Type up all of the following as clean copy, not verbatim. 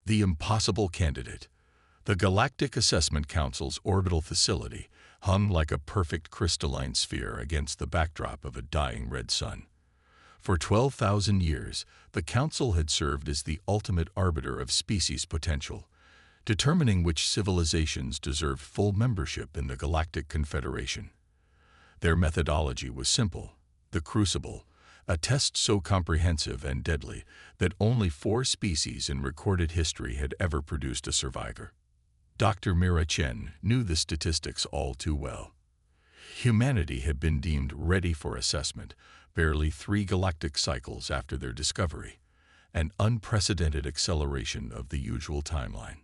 The impossible candidate. The Galactic Assessment Council's orbital facility hung like a perfect crystalline sphere against the backdrop of a dying red sun. For 12,000 years, the Council had served as the ultimate arbiter of species potential, determining which civilizations deserved full membership in the Galactic Confederation. Their methodology was simple: the Crucible, a test so comprehensive and deadly that only 4 species in recorded history had ever produced a survivor. Dr. Mira Chen knew the statistics all too well. Humanity had been deemed ready for assessment barely 3 galactic cycles after their discovery, an unprecedented acceleration of the usual timeline.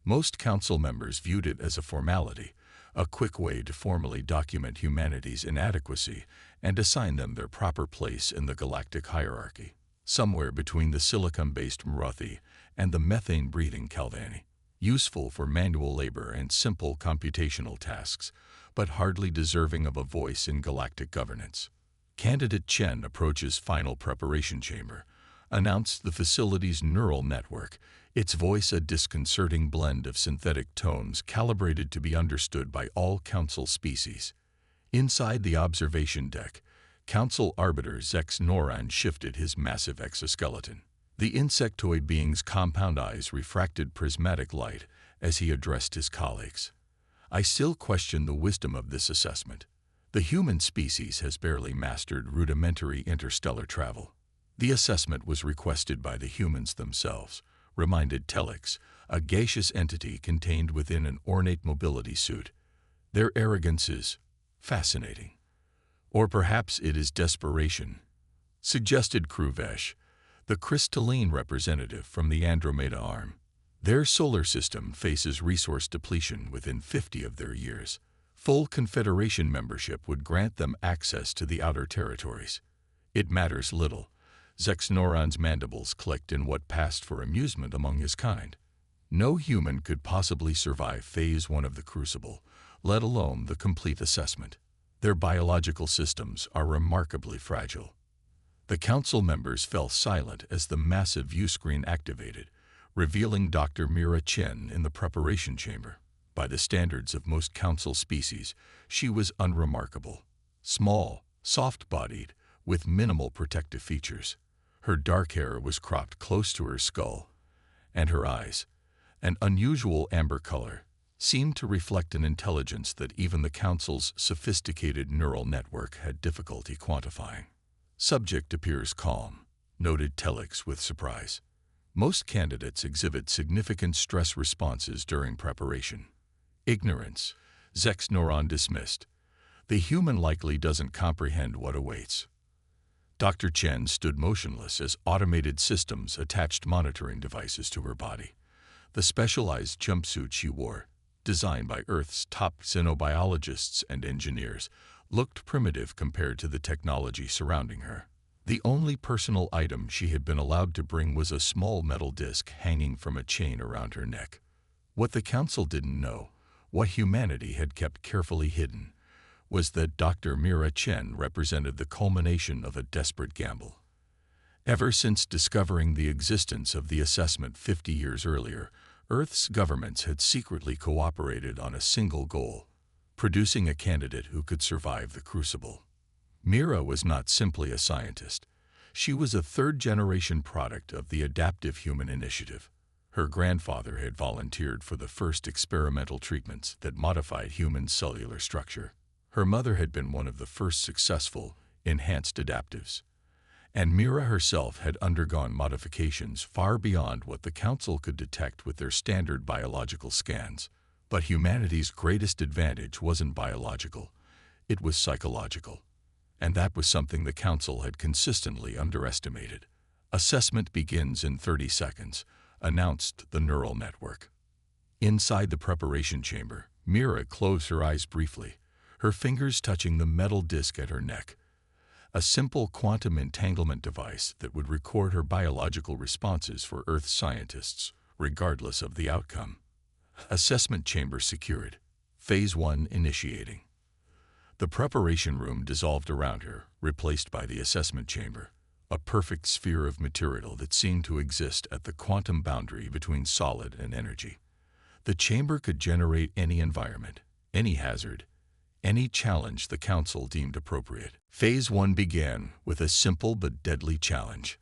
Most council members viewed it as a formality, a quick way to formally document humanity's inadequacy and assign them their proper place in the galactic hierarchy, somewhere between the silicon-based Marathi and the methane-breathing Kalvani. Useful for manual labor and simple computational tasks, but hardly deserving of a voice in galactic governance. Candidate Chen approaches final preparation chamber, announced the facility's neural network, its voice a disconcerting blend of synthetic tones calibrated to be understood by all council species. Inside the observation deck, council arbiter Zex Noran shifted his massive exoskeleton. The insectoid being's compound eyes refracted prismatic light as he addressed his colleagues. I still question the wisdom of this assessment. The human species has barely mastered rudimentary interstellar travel. The assessment was requested by the humans themselves, reminded Telix, a gaseous entity contained within an ornate mobility suit. Their arrogance is fascinating. Or perhaps it is desperation, suggested Kruvesh, the crystalline representative from the Andromeda arm. Their solar system faces resource depletion within 50 of their years. Full Confederation membership would grant them access to the outer territories. It matters little. Zexnoron's mandibles clicked in what passed for amusement among his kind. No human could possibly survive Phase 1 of the Crucible, let alone the complete assessment. Their biological systems are remarkably fragile. The council members fell silent as the massive viewscreen activated, revealing Dr. Mira Chen in the preparation chamber. By the standards of most council species, she was unremarkable. Small, soft-bodied, with minimal protective features. Her dark hair was cropped close to her skull, and her eyes, an unusual amber color, seemed to reflect an intelligence that even the council's sophisticated neural network had difficulty quantifying. Subject appears calm, noted Telix with surprise. Most candidates exhibit significant stress responses during preparation. Ignorance, Zexnoron dismissed. The human likely doesn't comprehend what awaits. Dr. Chen stood motionless as automated systems attached monitoring devices to her body. The specialized jumpsuit she wore, designed by Earth's top xenobiologists and engineers, looked primitive compared to the technology surrounding her. The only personal item she had been allowed to bring was a small metal disc hanging from a chain around her neck. What the council didn't know, what humanity had kept carefully hidden, was that Dr. Mira Chen represented the culmination of a desperate gamble. Ever since discovering the existence of the assessment 50 years earlier, Earth's governments had secretly cooperated on a single goal: producing a candidate who could survive the Crucible. Mira was not simply a scientist. She was a third-generation product of the Adaptive Human Initiative. Her grandfather had volunteered for the first experimental treatments that modified human cellular structure. Her mother had been one of the first successful, enhanced adaptives. And Mira herself had undergone modifications far beyond what the Council could detect with their standard biological scans. But humanity's greatest advantage wasn't biological, it was psychological. And that was something the Council had consistently underestimated. Assessment begins in 30 seconds, announced the neural network. Inside the preparation chamber, Mira closed her eyes briefly, her fingers touching the metal disc at her neck. A simple quantum entanglement device that would record her biological responses for Earth scientists, regardless of the outcome. Assessment chamber secured. Phase 1 initiating. The preparation room dissolved around her, replaced by the assessment chamber. a perfect sphere of material that seemed to exist at the quantum boundary between solid and energy. The chamber could generate any environment, any hazard, any challenge the Council deemed appropriate. Phase 1 began with a simple but deadly challenge: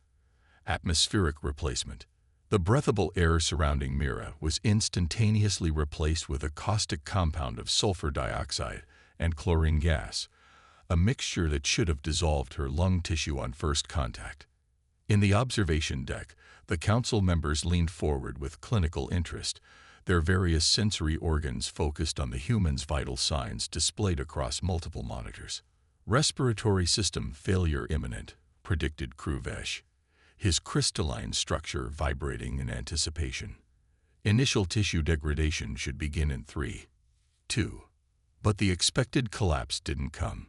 atmospheric replacement. The breathable air surrounding Mira was instantaneously replaced with a caustic compound of sulfur dioxide and chlorine gas, a mixture that should have dissolved her lung tissue on first contact. In the observation deck, the Council members leaned forward with clinical interest, their various sensory organs focused on the human's vital signs displayed across multiple monitors. Respiratory system failure imminent, predicted Kruvesh, his crystalline structure vibrating in anticipation. Initial tissue degradation should begin in 3, 2. But the expected collapse didn't come.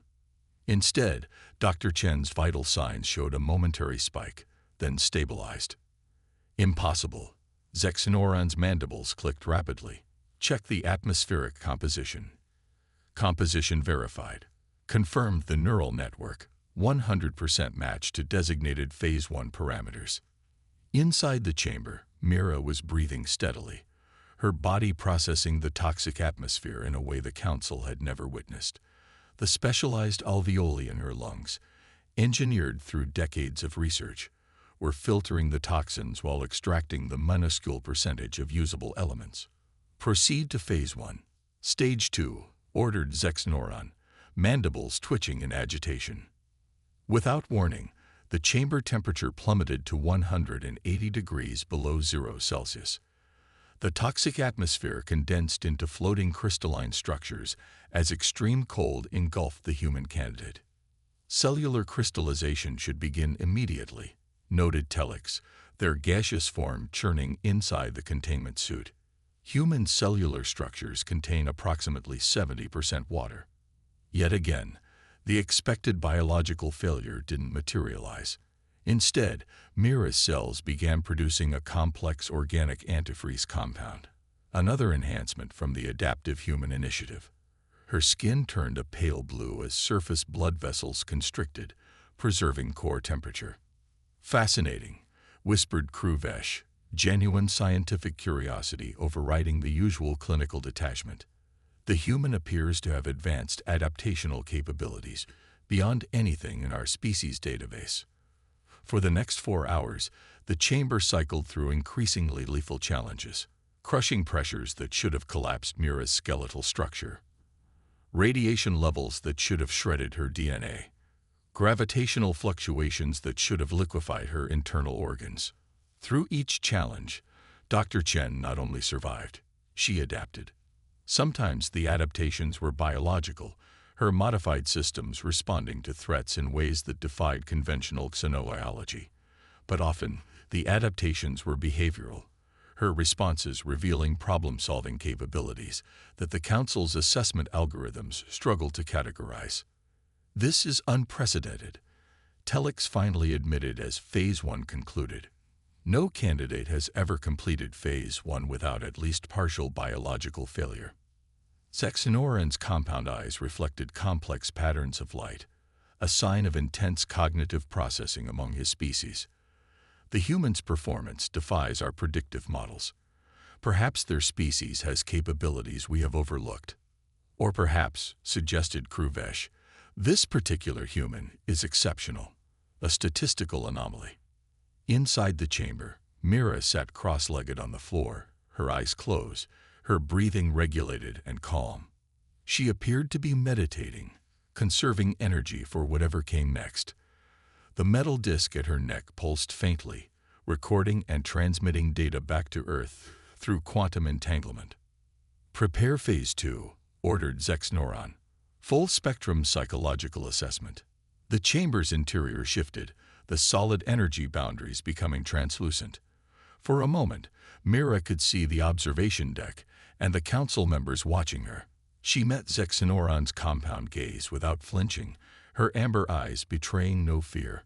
Instead, Dr. Chen's vital signs showed a momentary spike, then stabilized. Impossible. Zexenoron's mandibles clicked rapidly. Check the atmospheric composition. Composition verified. Confirmed the neural network. 100% match to designated Phase 1 parameters. Inside the chamber, Mira was breathing steadily, her body processing the toxic atmosphere in a way the Council had never witnessed. The specialized alveoli in her lungs, engineered through decades of research, were filtering the toxins while extracting the minuscule percentage of usable elements. Proceed to Phase 1. Stage 2, ordered Zexenoron, mandibles twitching in agitation. Without warning, the chamber temperature plummeted to 180 degrees below 0 Celsius. The toxic atmosphere condensed into floating crystalline structures as extreme cold engulfed the human candidate. Cellular crystallization should begin immediately, noted Telix, their gaseous form churning inside the containment suit. Human cellular structures contain approximately 70% water. Yet again, the expected biological failure didn't materialize. Instead, Mira's cells began producing a complex organic antifreeze compound, another enhancement from the adaptive human initiative. Her skin turned a pale blue as surface blood vessels constricted, preserving core temperature. Fascinating, whispered Kruvesh, genuine scientific curiosity overriding the usual clinical detachment. The human appears to have advanced adaptational capabilities beyond anything in our species database. For the next 4 hours, the chamber cycled through increasingly lethal challenges, crushing pressures that should have collapsed Mira's skeletal structure, radiation levels that should have shredded her DNA, gravitational fluctuations that should have liquefied her internal organs. Through each challenge, Dr. Chen not only survived, she adapted. Sometimes the adaptations were biological, her modified systems responding to threats in ways that defied conventional xenobiology. But often, the adaptations were behavioral, her responses revealing problem-solving capabilities that the Council's assessment algorithms struggled to categorize. This is unprecedented, Telix finally admitted as Phase 1 concluded. No candidate has ever completed Phase 1 without at least partial biological failure. Zexenoron's compound eyes reflected complex patterns of light, a sign of intense cognitive processing among his species. The human's performance defies our predictive models. Perhaps their species has capabilities we have overlooked. Or perhaps, suggested Kruvesh, this particular human is exceptional, a statistical anomaly. Inside the chamber, Mira sat cross-legged on the floor, her eyes closed, her breathing regulated and calm. She appeared to be meditating, conserving energy for whatever came next. The metal disc at her neck pulsed faintly, recording and transmitting data back to Earth through quantum entanglement. Prepare Phase 2, ordered Zexenoron. Full-spectrum psychological assessment. The chamber's interior shifted, the solid energy boundaries becoming translucent. For a moment, Mira could see the observation deck and the Council members watching her. She met Zexenoron's compound gaze without flinching, her amber eyes betraying no fear.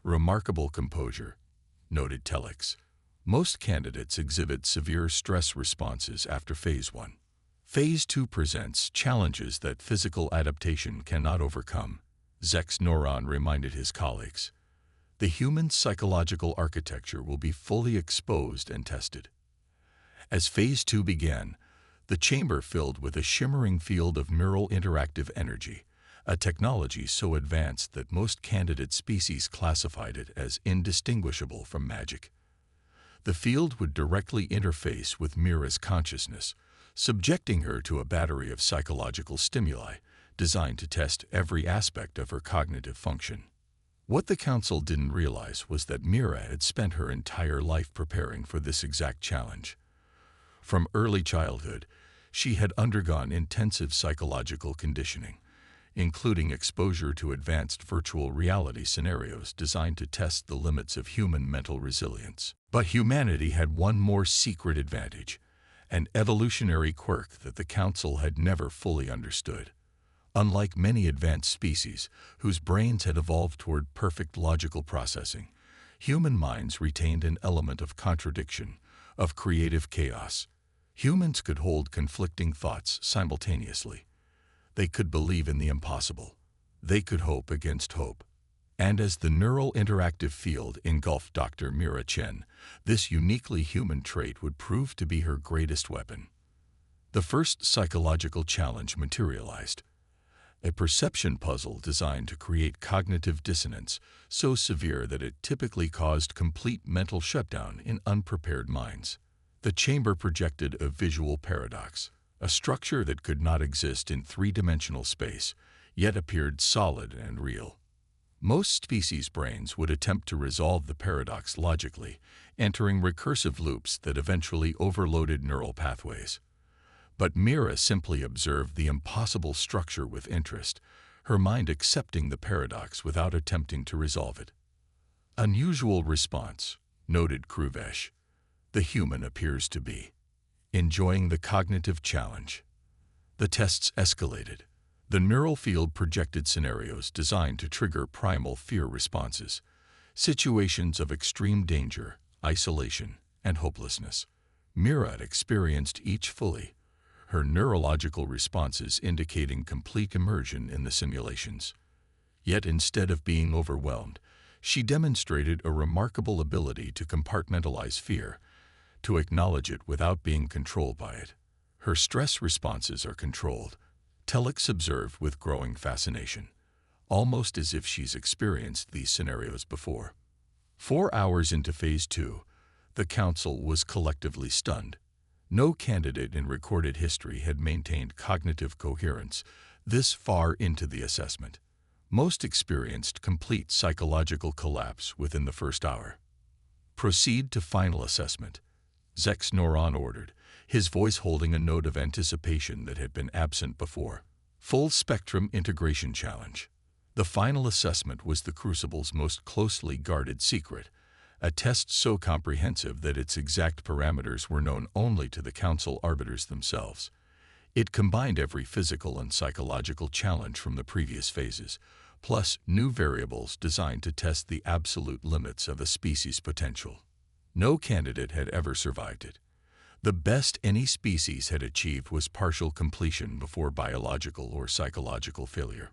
Remarkable composure, noted Telix. Most candidates exhibit severe stress responses after Phase 1. Phase 2 presents challenges that physical adaptation cannot overcome, Zexenoron reminded his colleagues. The human psychological architecture will be fully exposed and tested. As Phase 2 began, the chamber filled with a shimmering field of neural interactive energy, a technology so advanced that most candidate species classified it as indistinguishable from magic. The field would directly interface with Mira's consciousness, subjecting her to a battery of psychological stimuli designed to test every aspect of her cognitive function. What the Council didn't realize was that Mira had spent her entire life preparing for this exact challenge. From early childhood, she had undergone intensive psychological conditioning, including exposure to advanced virtual reality scenarios designed to test the limits of human mental resilience. But humanity had one more secret advantage, an evolutionary quirk that the Council had never fully understood. Unlike many advanced species, whose brains had evolved toward perfect logical processing, human minds retained an element of contradiction, of creative chaos. Humans could hold conflicting thoughts simultaneously. They could believe in the impossible. They could hope against hope. And as the neural interactive field engulfed Dr. Mira Chen, this uniquely human trait would prove to be her greatest weapon. The first psychological challenge materialized. A perception puzzle designed to create cognitive dissonance so severe that it typically caused complete mental shutdown in unprepared minds. The chamber projected a visual paradox, a structure that could not exist in three-dimensional space, yet appeared solid and real. Most species' brains would attempt to resolve the paradox logically, entering recursive loops that eventually overloaded neural pathways. But Mira simply observed the impossible structure with interest, her mind accepting the paradox without attempting to resolve it. Unusual response, noted Kruvesh. The human appears to be enjoying the cognitive challenge. The tests escalated. The neural field projected scenarios designed to trigger primal fear responses, situations of extreme danger, isolation, and hopelessness. Mira experienced each fully, her neurological responses indicating complete immersion in the simulations. Yet instead of being overwhelmed, she demonstrated a remarkable ability to compartmentalize fear, to acknowledge it without being controlled by it. Her stress responses are controlled, Telix observed with growing fascination, almost as if she's experienced these scenarios before. 4 hours into Phase 2, the Council was collectively stunned. No candidate in recorded history had maintained cognitive coherence this far into the assessment. Most experienced complete psychological collapse within the first hour. Proceed to final assessment, Zex Noron ordered, his voice holding a note of anticipation that had been absent before. Full Spectrum Integration Challenge. The final assessment was the Crucible's most closely guarded secret, a test so comprehensive that its exact parameters were known only to the Council arbiters themselves. It combined every physical and psychological challenge from the previous phases, plus new variables designed to test the absolute limits of a species' potential. No candidate had ever survived it. The best any species had achieved was partial completion before biological or psychological failure.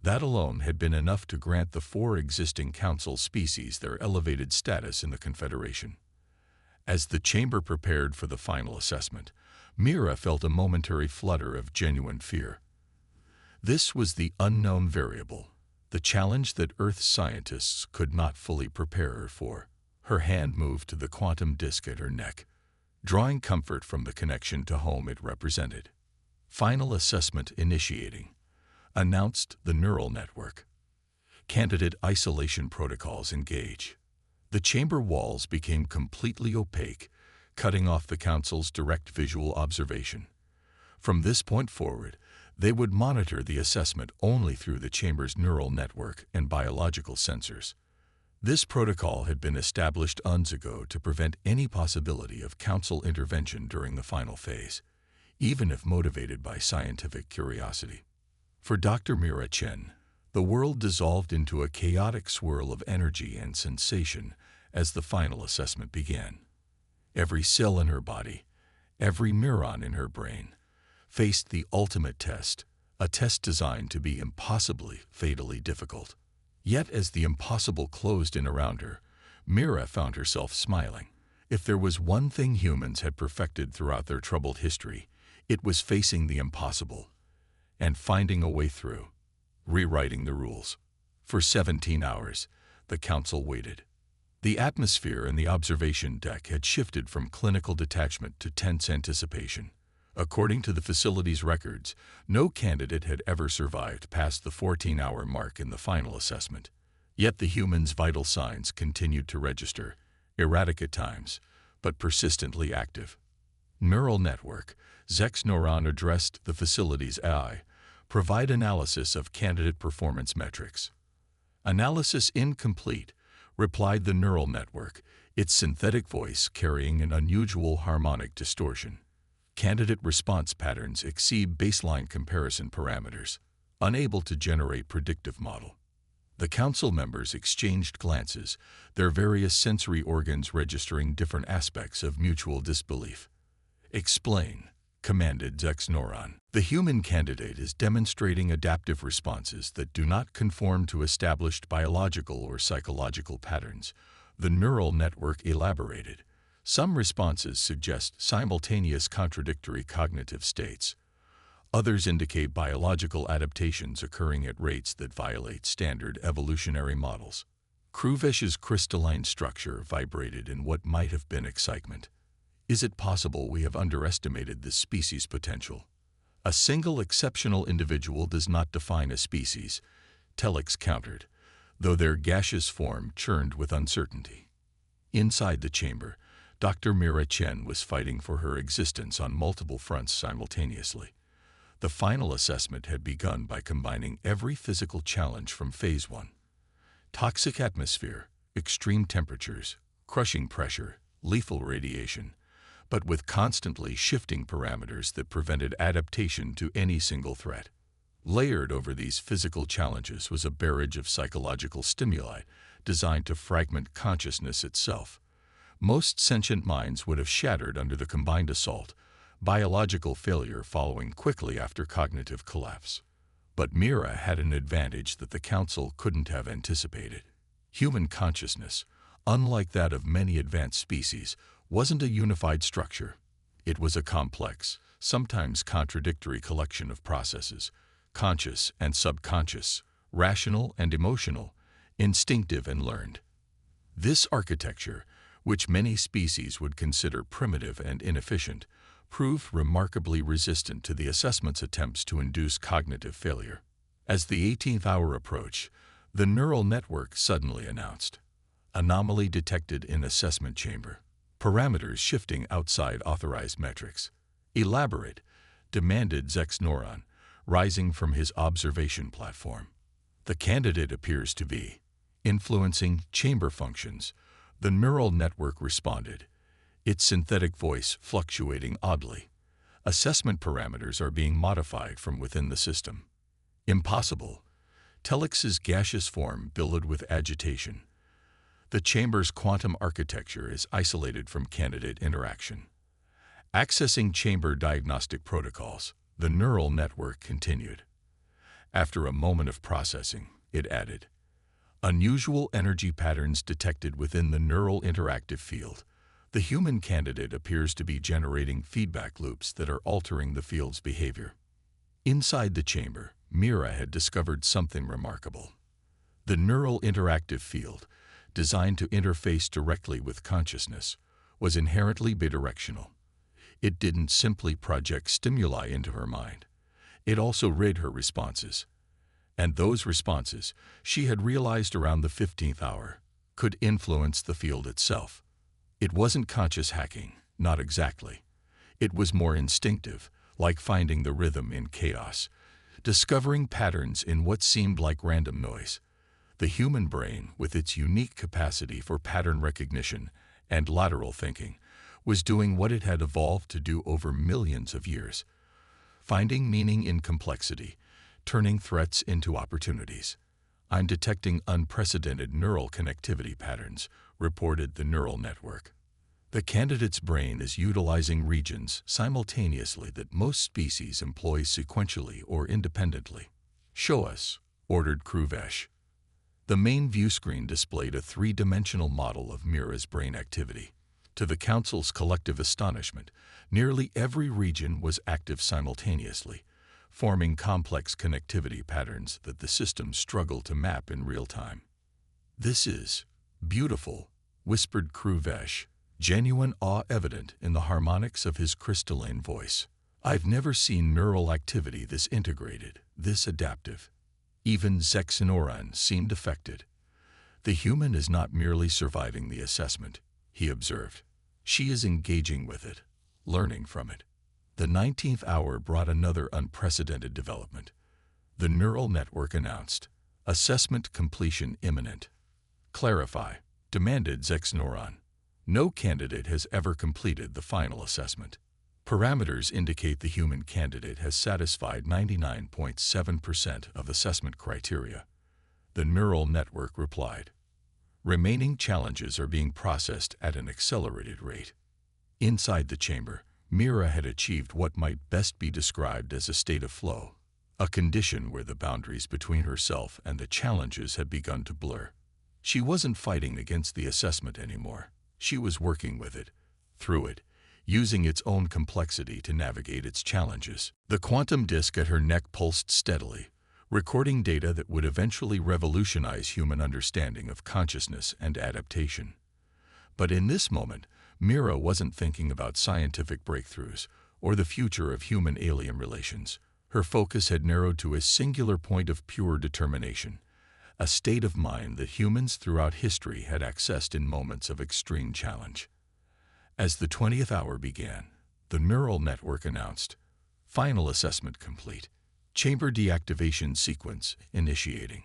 That alone had been enough to grant the 4 existing Council species their elevated status in the Confederation. As the chamber prepared for the final assessment, Mira felt a momentary flutter of genuine fear. This was the unknown variable, the challenge that Earth scientists could not fully prepare her for. Her hand moved to the quantum disk at her neck, drawing comfort from the connection to home it represented. Final assessment initiating, announced the neural network. Candidate isolation protocols engage. The chamber walls became completely opaque, cutting off the Council's direct visual observation. From this point forward, they would monitor the assessment only through the chamber's neural network and biological sensors. This protocol had been established eons ago to prevent any possibility of Council intervention during the final phase, even if motivated by scientific curiosity. For Dr. Mira Chen, the world dissolved into a chaotic swirl of energy and sensation as the final assessment began. Every cell in her body, every neuron in her brain, faced the ultimate test, a test designed to be impossibly, fatally difficult. Yet as the impossible closed in around her, Mira found herself smiling. If there was one thing humans had perfected throughout their troubled history, it was facing the impossible and finding a way through, rewriting the rules. For 17 hours, the council waited. The atmosphere in the observation deck had shifted from clinical detachment to tense anticipation. According to the facility's records, no candidate had ever survived past the 14-hour mark in the final assessment. Yet the humans' vital signs continued to register, erratic at times, but persistently active. Neural network, Zex Neuron addressed the facility's AI, provide analysis of candidate performance metrics. Analysis incomplete, replied the neural network, its synthetic voice carrying an unusual harmonic distortion. Candidate response patterns exceed baseline comparison parameters, unable to generate predictive model. The council members exchanged glances, their various sensory organs registering different aspects of mutual disbelief. Explain, commanded Zex Neuron. The human candidate is demonstrating adaptive responses that do not conform to established biological or psychological patterns. The neural network elaborated. Some responses suggest simultaneous contradictory cognitive states. Others indicate biological adaptations occurring at rates that violate standard evolutionary models. Kruvesh's crystalline structure vibrated in what might have been excitement. Is it possible we have underestimated this species' potential? A single exceptional individual does not define a species, Telix countered, though their gaseous form churned with uncertainty. Inside the chamber, Dr. Mira Chen was fighting for her existence on multiple fronts simultaneously. The final assessment had begun by combining every physical challenge from Phase 1. Toxic atmosphere, extreme temperatures, crushing pressure, lethal radiation, but with constantly shifting parameters that prevented adaptation to any single threat. Layered over these physical challenges was a barrage of psychological stimuli designed to fragment consciousness itself. Most sentient minds would have shattered under the combined assault, biological failure following quickly after cognitive collapse. But Mira had an advantage that the Council couldn't have anticipated. Human consciousness, unlike that of many advanced species, wasn't a unified structure. It was a complex, sometimes contradictory collection of processes, conscious and subconscious, rational and emotional, instinctive and learned. This architecture, which many species would consider primitive and inefficient, proved remarkably resistant to the assessment's attempts to induce cognitive failure. As the 18th hour approached, the neural network suddenly announced, "Anomaly detected in assessment chamber. Parameters shifting outside authorized metrics." "Elaborate," demanded Zex Neuron, rising from his observation platform. "The candidate appears to be influencing chamber functions," the neural network responded, its synthetic voice fluctuating oddly. "Assessment parameters are being modified from within the system." "Impossible." Telix's gaseous form billowed with agitation. "The chamber's quantum architecture is isolated from candidate interaction." Accessing chamber diagnostic protocols, the neural network continued. After a moment of processing, it added, "Unusual energy patterns detected within the neural interactive field. The human candidate appears to be generating feedback loops that are altering the field's behavior." Inside the chamber, Mira had discovered something remarkable. The neural interactive field, designed to interface directly with consciousness, was inherently bidirectional. It didn't simply project stimuli into her mind. It also read her responses. And those responses, she had realized around the 15th hour, could influence the field itself. It wasn't conscious hacking, not exactly. It was more instinctive, like finding the rhythm in chaos, discovering patterns in what seemed like random noise. The human brain, with its unique capacity for pattern recognition and lateral thinking, was doing what it had evolved to do over millions of years, finding meaning in complexity, turning threats into opportunities. "I'm detecting unprecedented neural connectivity patterns," reported the neural network. "The candidate's brain is utilizing regions simultaneously that most species employ sequentially or independently." "Show us," ordered Kruvesh. The main view screen displayed a three-dimensional model of Mira's brain activity. To the Council's collective astonishment, nearly every region was active simultaneously, forming complex connectivity patterns that the system struggled to map in real time. "This is beautiful," whispered Kruvesh, genuine awe evident in the harmonics of his crystalline voice. "I've never seen neural activity this integrated, this adaptive." Even Zexinoran seemed affected. "The human is not merely surviving the assessment," he observed. "She is engaging with it, learning from it." The 19th hour brought another unprecedented development. The neural network announced, "Assessment completion imminent." "Clarify," demanded Zexinoran. "No candidate has ever completed the final assessment. Parameters indicate the human candidate has satisfied 99.7% of assessment criteria." The neural network replied, "Remaining challenges are being processed at an accelerated rate." Inside the chamber, Mira had achieved what might best be described as a state of flow, a condition where the boundaries between herself and the challenges had begun to blur. She wasn't fighting against the assessment anymore. She was working with it, through it, using its own complexity to navigate its challenges. The quantum disk at her neck pulsed steadily, recording data that would eventually revolutionize human understanding of consciousness and adaptation. But in this moment, Mira wasn't thinking about scientific breakthroughs or the future of human-alien relations. Her focus had narrowed to a singular point of pure determination, a state of mind that humans throughout history had accessed in moments of extreme challenge. As the 20th hour began, the neural network announced, "Final assessment complete. Chamber deactivation sequence initiating."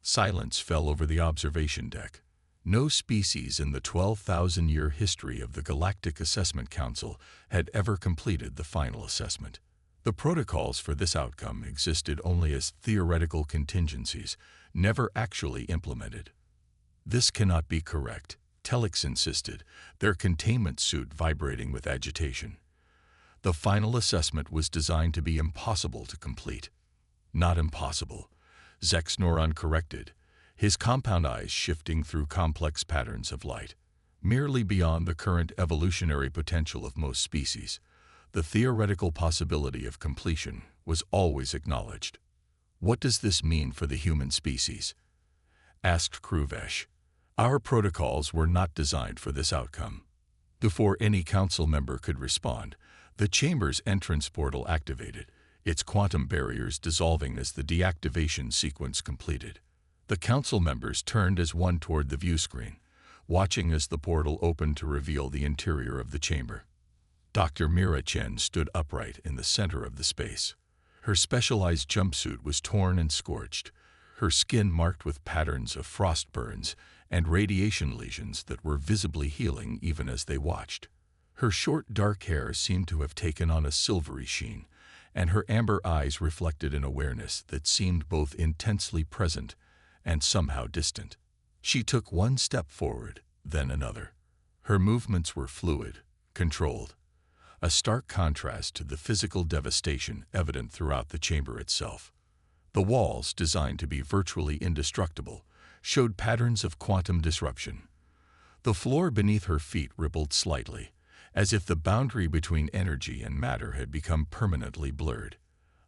Silence fell over the observation deck. No species in the 12,000-year history of the Galactic Assessment Council had ever completed the final assessment. The protocols for this outcome existed only as theoretical contingencies, never actually implemented. "This cannot be correct," Telix insisted, their containment suit vibrating with agitation. The final assessment was designed to be impossible to complete. "Not impossible," Zexinoran corrected, his compound eyes shifting through complex patterns of light. "Merely beyond the current evolutionary potential of most species. The theoretical possibility of completion was always acknowledged." "What does this mean for the human species?" asked Kruvesh. "Our protocols were not designed for this outcome." Before any council member could respond, the chamber's entrance portal activated, its quantum barriers dissolving as the deactivation sequence completed. The council members turned as one toward the view screen, watching as the portal opened to reveal the interior of the chamber. Dr. Mira Chen stood upright in the center of the space. Her specialized jumpsuit was torn and scorched, her skin marked with patterns of frost burns and radiation lesions that were visibly healing even as they watched. Her short dark hair seemed to have taken on a silvery sheen, and her amber eyes reflected an awareness that seemed both intensely present and somehow distant. She took one step forward, then another. Her movements were fluid, controlled, a stark contrast to the physical devastation evident throughout the chamber itself. The walls, designed to be virtually indestructible, showed patterns of quantum disruption. The floor beneath her feet rippled slightly, as if the boundary between energy and matter had become permanently blurred.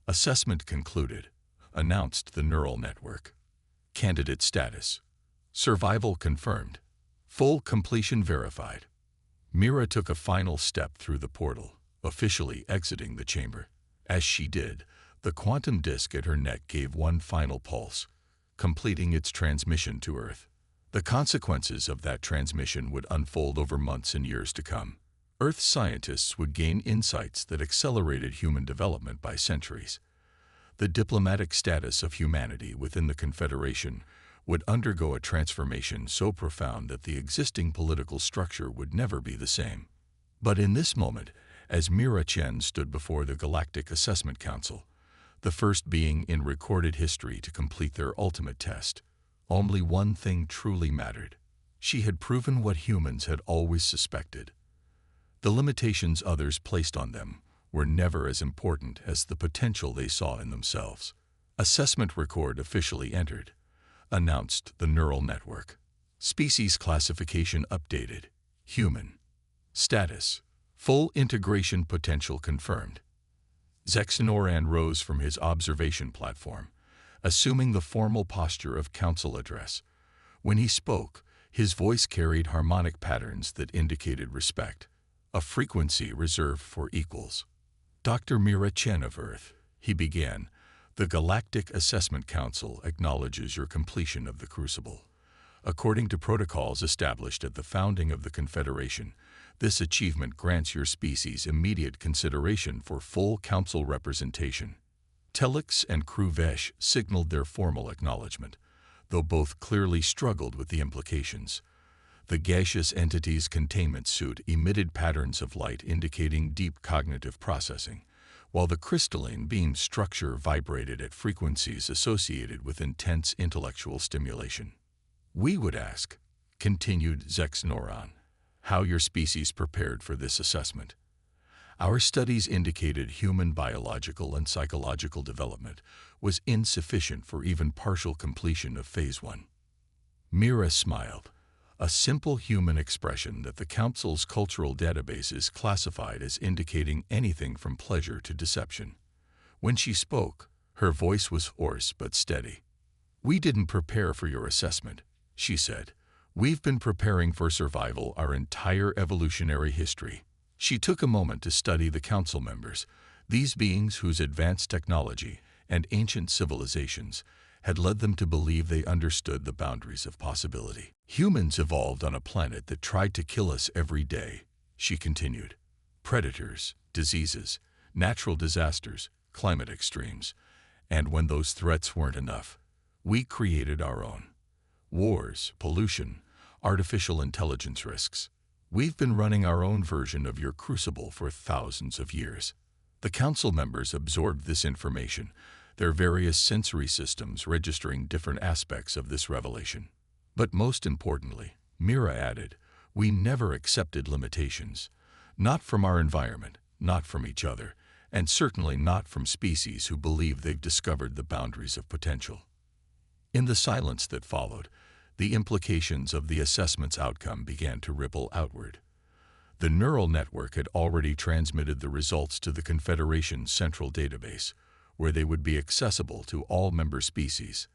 "Assessment concluded," announced the neural network. "Candidate status: survival confirmed. Full completion verified." Mira took a final step through the portal, officially exiting the chamber. As she did, the quantum disk at her neck gave one final pulse, completing its transmission to Earth. The consequences of that transmission would unfold over months and years to come. Earth scientists would gain insights that accelerated human development by centuries. The diplomatic status of humanity within the Confederation would undergo a transformation so profound that the existing political structure would never be the same. But in this moment, as Mira Chen stood before the Galactic Assessment Council, the first being in recorded history to complete their ultimate test, only one thing truly mattered. She had proven what humans had always suspected. The limitations others placed on them were never as important as the potential they saw in themselves. Assessment record officially entered. announced the neural network. Species classification updated. Human. Status. Full integration potential confirmed. Zexanoran rose from his observation platform, assuming the formal posture of council address. When he spoke, his voice carried harmonic patterns that indicated respect, a frequency reserved for equals. Dr. Mira Chen of Earth, he began, the Galactic Assessment Council acknowledges your completion of the Crucible. According to protocols established at the founding of the Confederation, this achievement grants your species immediate consideration for full council representation. Telix and Kruvesh signaled their formal acknowledgement, though both clearly struggled with the implications. The gaseous entity's containment suit emitted patterns of light indicating deep cognitive processing, while the crystalline beam structure vibrated at frequencies associated with intense intellectual stimulation. We would ask, continued Zexanoran, how your species prepared for this assessment. Our studies indicated human biological and psychological development was insufficient for even partial completion of Phase 1. Mira smiled, a simple human expression that the Council's cultural databases classified as indicating anything from pleasure to deception. When she spoke, her voice was hoarse but steady. We didn't prepare for your assessment, she said. We've been preparing for survival our entire evolutionary history. She took a moment to study the council members, these beings whose advanced technology and ancient civilizations had led them to believe they understood the boundaries of possibility. Humans evolved on a planet that tried to kill us every day, she continued. Predators, diseases, natural disasters, climate extremes. And when those threats weren't enough, we created our own. Wars, pollution, artificial intelligence risks. We've been running our own version of your crucible for thousands of years. The council members absorbed this information, their various sensory systems registering different aspects of this revelation. But most importantly, Mira added, we never accepted limitations. Not from our environment, not from each other, and certainly not from species who believe they've discovered the boundaries of potential. In the silence that followed, the implications of the assessment's outcome began to ripple outward. The neural network had already transmitted the results to the Confederation's central database, where they would be accessible to all member species.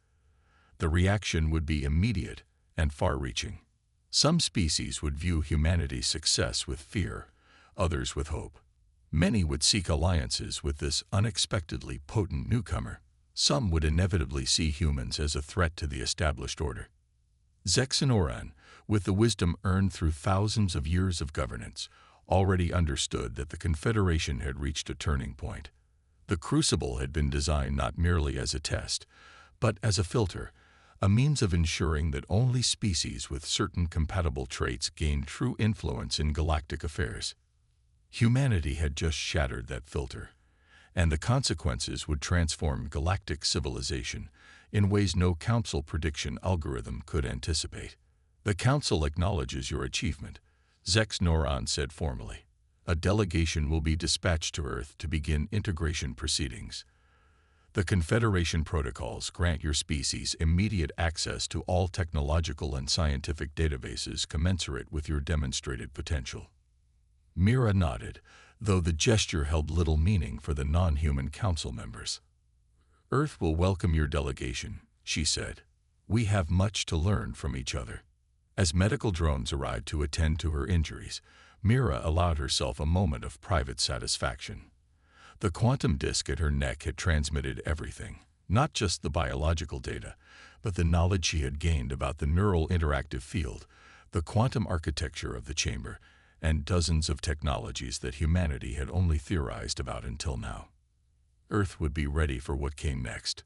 The reaction would be immediate and far-reaching. Some species would view humanity's success with fear, others with hope. Many would seek alliances with this unexpectedly potent newcomer. Some would inevitably see humans as a threat to the established order. Zexanoran, with the wisdom earned through thousands of years of governance, already understood that the Confederation had reached a turning point. The Crucible had been designed not merely as a test, but as a filter, a means of ensuring that only species with certain compatible traits gained true influence in galactic affairs. Humanity had just shattered that filter, and the consequences would transform galactic civilization in ways no council prediction algorithm could anticipate. The council acknowledges your achievement, Zexanoran said formally. A delegation will be dispatched to Earth to begin integration proceedings. The Confederation protocols grant your species immediate access to all technological and scientific databases commensurate with your demonstrated potential. Mira nodded, though the gesture held little meaning for the non-human council members. Earth will welcome your delegation, she said. We have much to learn from each other. As medical drones arrived to attend to her injuries, Mira allowed herself a moment of private satisfaction. The quantum disk at her neck had transmitted everything, not just the biological data, but the knowledge she had gained about the neural interactive field, the quantum architecture of the chamber, and dozens of technologies that humanity had only theorized about until now. Earth would be ready for what came next.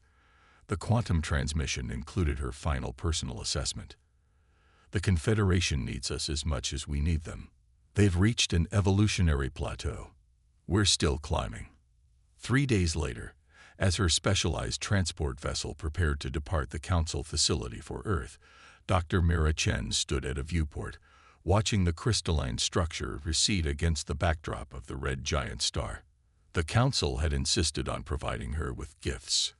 The quantum transmission included her final personal assessment. The Confederation needs us as much as we need them. They've reached an evolutionary plateau. We're still climbing. 3 days later, as her specialized transport vessel prepared to depart the Council facility for Earth, Dr. Mira Chen stood at a viewport, watching the crystalline structure recede against the backdrop of the red giant star. The Council had insisted on providing her with gifts,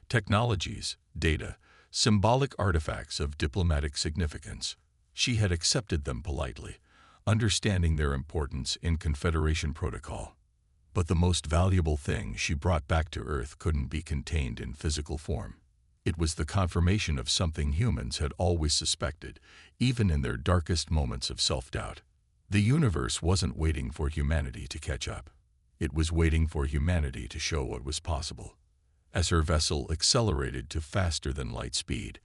technologies, data, symbolic artifacts of diplomatic significance. She had accepted them politely, understanding their importance in Confederation protocol. But the most valuable thing she brought back to Earth couldn't be contained in physical form. It was the confirmation of something humans had always suspected, even in their darkest moments of self-doubt. The universe wasn't waiting for humanity to catch up. It was waiting for humanity to show what was possible. As her vessel accelerated to faster-than-light speed,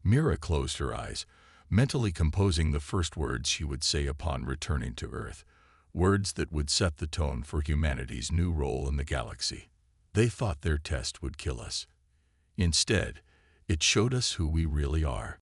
Mira closed her eyes, mentally composing the first words she would say upon returning to Earth, words that would set the tone for humanity's new role in the galaxy. They thought their test would kill us. Instead, it showed us who we really are.